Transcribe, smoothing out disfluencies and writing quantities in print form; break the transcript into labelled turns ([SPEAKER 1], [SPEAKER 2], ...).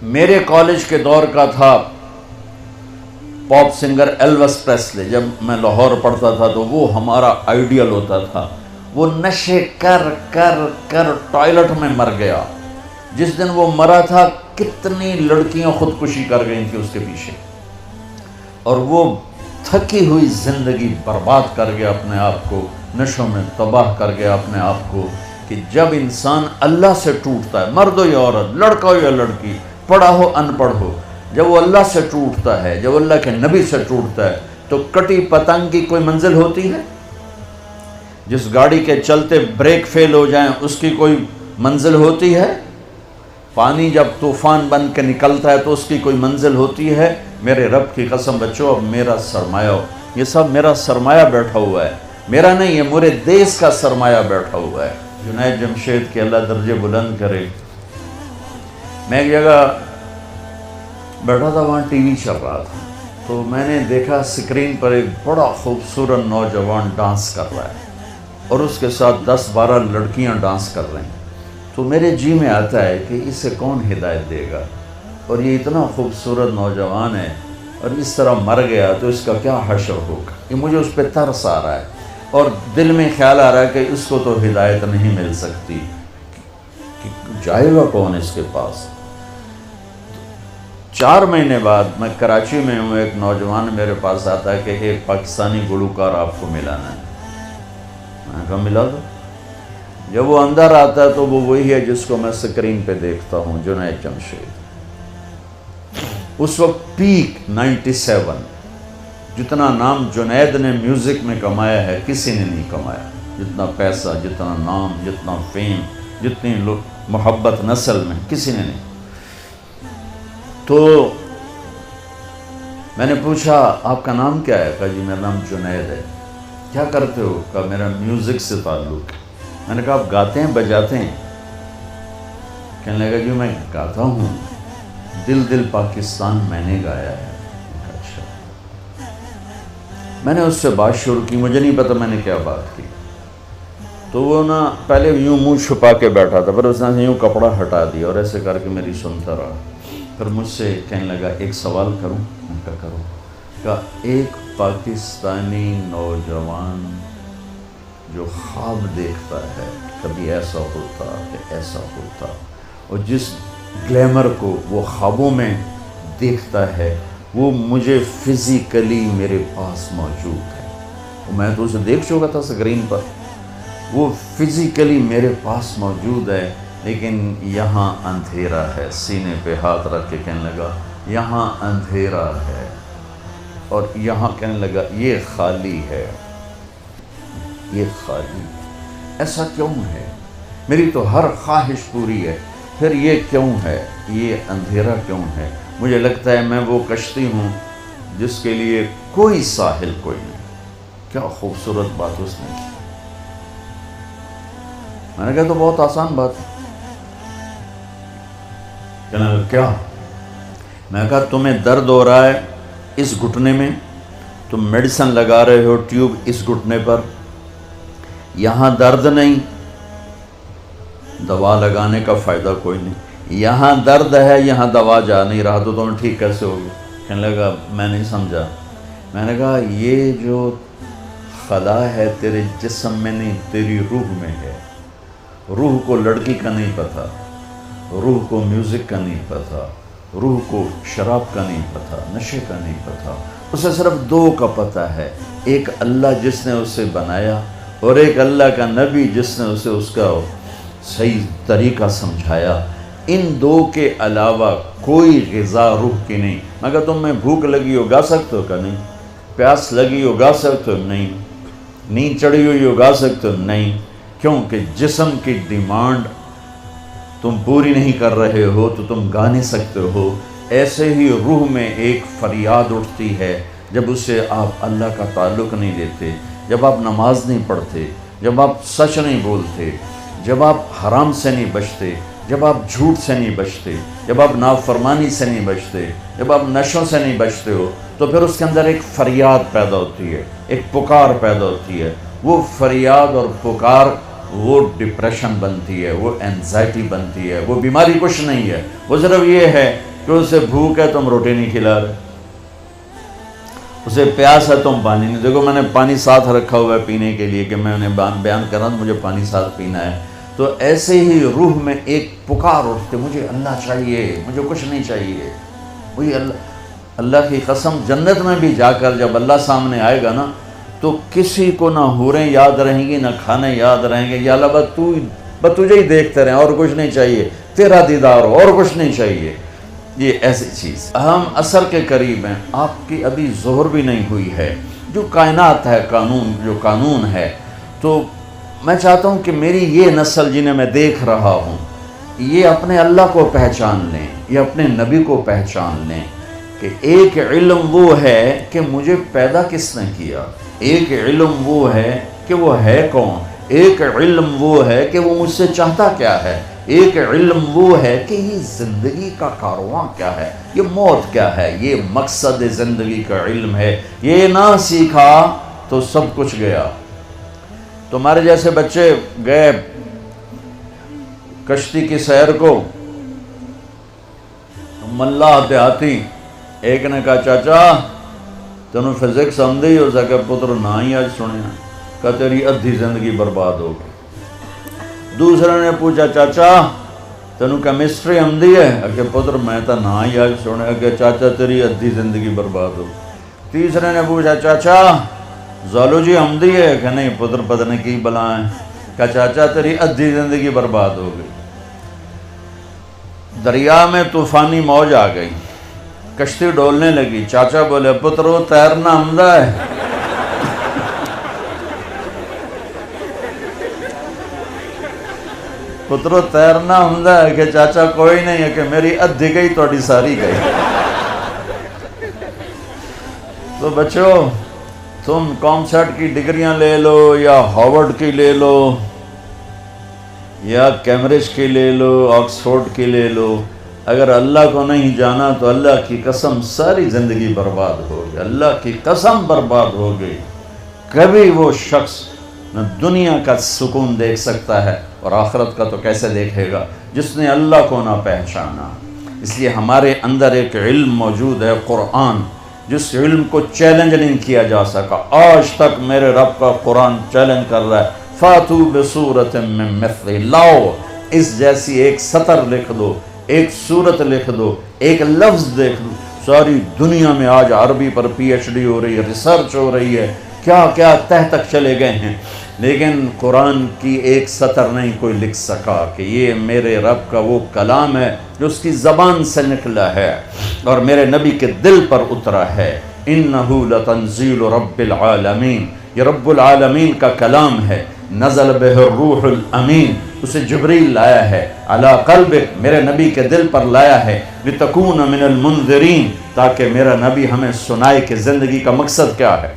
[SPEAKER 1] میرے کالج کے دور کا تھا پاپ سنگر ایلوس پریسلے. جب میں لاہور پڑھتا تھا تو وہ ہمارا آئیڈیل ہوتا تھا. وہ نشے کر کر کر ٹوائلٹ میں مر گیا. جس دن وہ مرا تھا کتنی لڑکیاں خودکشی کر گئی تھیں اس کے پیچھے, اور وہ تھکی ہوئی زندگی برباد کر گیا اپنے آپ کو, نشوں میں تباہ کر گیا اپنے آپ کو. کہ جب انسان اللہ سے ٹوٹتا ہے, مرد ہو یا عورت, لڑکا ہو یا لڑکی, پڑھا ہو ان پڑھ ہو, جب وہ اللہ سے ٹوٹتا ہے, جب اللہ کے نبی سے ٹوٹتا ہے, تو کٹی پتنگ کی کوئی منزل ہوتی ہے؟ جس گاڑی کے چلتے بریک فیل ہو جائیں اس کی کوئی منزل ہوتی ہے؟ پانی جب طوفان بن کے نکلتا ہے تو اس کی کوئی منزل ہوتی ہے؟ میرے رب کی قسم بچوں, اب میرا سرمایہ ہو, یہ سب میرا سرمایہ بیٹھا ہوا ہے, میرا نہیں ہے, میرے دیس کا سرمایہ بیٹھا ہوا ہے. جنید جمشید کے اللہ درجے بلند کرے. میں ایک جگہ بیٹھا تھا, وہاں ٹی وی چل رہا تھا, تو میں نے دیکھا اسکرین پر ایک بڑا خوبصورت نوجوان ڈانس کر رہا ہے اور اس کے ساتھ 10-12 لڑکیاں ڈانس کر رہی ہیں. تو میرے جی میں آتا ہے کہ اسے کون ہدایت دے گا, اور یہ اتنا خوبصورت نوجوان ہے اور اس طرح مر گیا تو اس کا کیا حشر ہوگا. یہ مجھے اس پہ ترس آ رہا ہے اور دل میں خیال آ رہا ہے کہ اس کو تو ہدایت نہیں مل سکتی, کہ جائے گا کون اس کے پاس. 4 مہینے بعد میں کراچی میں ہوں, ایک نوجوان میرے پاس آتا ہے کہ ایک پاکستانی گلوکار آپ کو ملانا ہے. میں نے کہا ملا دو. جب وہ اندر آتا ہے تو وہ وہی ہے جس کو میں اسکرین پہ دیکھتا ہوں, جنید جمشید. اس وقت پیک 97, جتنا نام جنید نے میوزک میں کمایا ہے کسی نے نہیں کمایا. جتنا پیسہ, جتنا نام, جتنا فیم, جتنی محبت نسل میں کسی نے نہیں. تو میں نے پوچھا آپ کا نام کیا ہے؟ کہا جی میرا نام جنید ہے. کیا کرتے ہو؟ کہا میرا میوزک سے تعلق ہے. میں نے کہا آپ گاتے ہیں بجاتے ہیں؟ کہنے لگا جی میں گاتا ہوں, دل دل پاکستان میں نے گایا ہے. اچھا. میں نے اس سے بات شروع کی, مجھے نہیں پتا میں نے کیا بات کی. تو وہ نا پہلے یوں منہ چھپا کے بیٹھا تھا, پھر اس نے یوں کپڑا ہٹا دیا اور ایسے کر کے میری سنتا رہا. پھر مجھ سے کہنے لگا ایک سوال کروں؟ میں کہا کروں. کہا ایک پاکستانی نوجوان جو خواب دیکھتا ہے کبھی ایسا ہوتا کہ ایسا ہوتا, اور جس گلیمر کو وہ خوابوں میں دیکھتا ہے وہ مجھے فزیکلی میرے پاس موجود ہے. میں تو اسے دیکھ چکا تھا اسکرین پر, وہ فزیکلی میرے پاس موجود ہے, لیکن یہاں اندھیرا ہے. سینے پہ ہاتھ رکھ کے کہنے لگا یہاں اندھیرا ہے, اور یہاں کہنے لگا یہ خالی ہے, یہ خالی. ایسا کیوں ہے؟ میری تو ہر خواہش پوری ہے, پھر یہ کیوں ہے, یہ اندھیرا کیوں ہے؟ مجھے لگتا ہے میں وہ کشتی ہوں جس کے لیے کوئی ساحل کوئی نہیں. کیا خوبصورت بات اس نے کی. میں نے کہا تو بہت آسان بات ہے. کہنے لگا کیا؟ میں نے کہا تمہیں درد ہو رہا ہے اس گھٹنے میں, تم میڈیسن لگا رہے ہو ٹیوب اس گھٹنے پر, یہاں درد نہیں, دوا لگانے کا فائدہ کوئی نہیں. یہاں درد ہے, یہاں دوا جا نہیں رہا, تو تمہیں ٹھیک کیسے ہوگی؟ کہنے لگا میں نہیں سمجھا. میں نے کہا یہ جو خلا ہے تیرے جسم میں نہیں, تیری روح میں ہے. روح کو لڑکی کا نہیں پتہ, روح کو میوزک کا نہیں پتہ, روح کو شراب کا نہیں پتہ, نشے کا نہیں پتہ. اسے صرف 2 کا پتہ ہے, ایک اللہ جس نے اسے بنایا, اور ایک اللہ کا نبی جس نے اسے اس کا صحیح طریقہ سمجھایا. ان 2 کے علاوہ کوئی غذا روح کی نہیں. مگر تم میں بھوک لگی ہو گا سکتے ہو کہ نہیں؟ پیاس لگی ہو گا سکتے ہو نہیں؟ نیند چڑھی ہوئی ہو گا سکتے ہو نہیں؟ کیونکہ جسم کی ڈیمانڈ تم پوری نہیں کر رہے ہو تو تم گا نہیں سکتے ہو. ایسے ہی روح میں ایک فریاد اٹھتی ہے جب اسے آپ اللہ کا تعلق نہیں دیتے, جب آپ نماز نہیں پڑھتے, جب آپ سچ نہیں بولتے, جب آپ حرام سے نہیں بچتے, جب آپ جھوٹ سے نہیں بچتے, جب آپ نافرمانی سے نہیں بچتے, جب آپ نشوں سے نہیں بچتے ہو, تو پھر اس کے اندر ایک فریاد پیدا ہوتی ہے, ایک پکار پیدا ہوتی ہے. وہ فریاد اور پکار وہ ڈپریشن بنتی ہے, وہ اینزائٹی بنتی ہے. وہ بیماری کچھ نہیں ہے, وہ صرف یہ ہے کہ اسے بھوک ہے تم روٹی نہیں کھلا رہے، اسے پیاس ہے تم پانی نہیں. دیکھو میں نے پانی ساتھ رکھا ہوا ہے پینے کے لیے کہ میں انہیں بیان کر رہا ہوں مجھے پانی ساتھ پینا ہے. تو ایسے ہی روح میں ایک پکار اٹھتے مجھے اللہ چاہیے، مجھے کچھ نہیں چاہیے. وہی اللہ کی قسم جنت میں بھی جا کر جب اللہ سامنے آئے گا نا تو کسی کو نہ حوریں یاد رہیں گی نہ کھانے یاد رہیں گے. یا اللہ بس تجھے ہی دیکھتے رہیں اور کچھ نہیں چاہیے، تیرا دیدار ہو اور کچھ نہیں چاہیے. یہ ایسی چیز. ہم عصر کے قریب ہیں، آپ کی ابھی ظہر بھی نہیں ہوئی ہے. جو کائنات ہے جو قانون ہے، تو میں چاہتا ہوں کہ میری یہ نسل جنہیں میں دیکھ رہا ہوں یہ اپنے اللہ کو پہچان لیں، یہ اپنے نبی کو پہچان لیں کہ ایک علم وہ ہے کہ مجھے پیدا کس نے کیا، ایک علم وہ ہے کہ وہ ہے کون، ایک علم وہ ہے کہ وہ مجھ سے چاہتا کیا ہے، ایک علم وہ ہے کہ یہ زندگی کا کارواں کیا ہے، یہ موت کیا ہے، یہ مقصد زندگی کا علم ہے. یہ نہ سیکھا تو سب کچھ گیا. تمہارے جیسے بچے گئے کشتی کی سیر کو، ملا دیہاتی ایک نے کہا چاچا تینوں فزکس آندی ہو سکے پتر نہ ہی آج سنیا، کہا تیری ادھی زندگی برباد ہو گئی. دوسرے نے پوچھا چاچا تینوں کیمسٹری آندی ہے، کہ پتر میں تو نہ ہی آج سنیا، کہ چاچا تیری ادھی زندگی برباد ہو. تیسرے نے پوچھا چاچا زالوجی آندی ہے، کہ نہیں پتر پتہ نہیں کی بلا ہے، کہ چاچا تیری ادھی زندگی برباد ہو گئی. دریا میں طوفانی موج آ گئی، کشتی ڈولنے لگی. چاچا بولے پتر وہ تیرنا آمدہ ہے. پترو تیرنا آمدہ ہے، کہ چاچا کوئی نہیں ہے، کہ میری ادھی گئی توڑی ساری گئی. تو بچو تم کامسٹ کی ڈگریاں لے لو یا ہارورڈ کی لے لو یا کیمبرج کی لے لو، آکسفورڈ کی لے لو، اگر اللہ کو نہیں جانا تو اللہ کی قسم ساری زندگی برباد ہو گئی. اللہ کی قسم برباد ہو گئی. کبھی وہ شخص نہ دنیا کا سکون دیکھ سکتا ہے اور آخرت کا تو کیسے دیکھے گا جس نے اللہ کو نہ پہچانا. اس لیے ہمارے اندر ایک علم موجود ہے قرآن، جس علم کو چیلنج نہیں کیا جا سکا. آج تک میرے رب کا قرآن چیلنج کر رہا ہے، فاتو بصورت من مثلہ، لاؤ اس جیسی ایک سطر لکھ دو، ایک صورت لکھ دو، ایک لفظ دیکھ دو. ساری دنیا میں آج عربی پر پی ایچ ڈی ہو رہی ہے، ریسرچ ہو رہی ہے، کیا کیا تہ تک چلے گئے ہیں، لیکن قرآن کی ایک سطر نہیں کوئی لکھ سکا کہ یہ میرے رب کا وہ کلام ہے جو اس کی زبان سے نکلا ہے اور میرے نبی کے دل پر اترا ہے. انہو لتنزیل رب العالمین، یہ رب العالمین کا کلام ہے. نزل بہ الروح الامین، اسے جبریل لایا ہے. علی قلبک، میرے نبی کے دل پر لایا ہے. لتکون من المنذرین، تاکہ میرا نبی ہمیں سنائے کہ زندگی کا مقصد کیا ہے.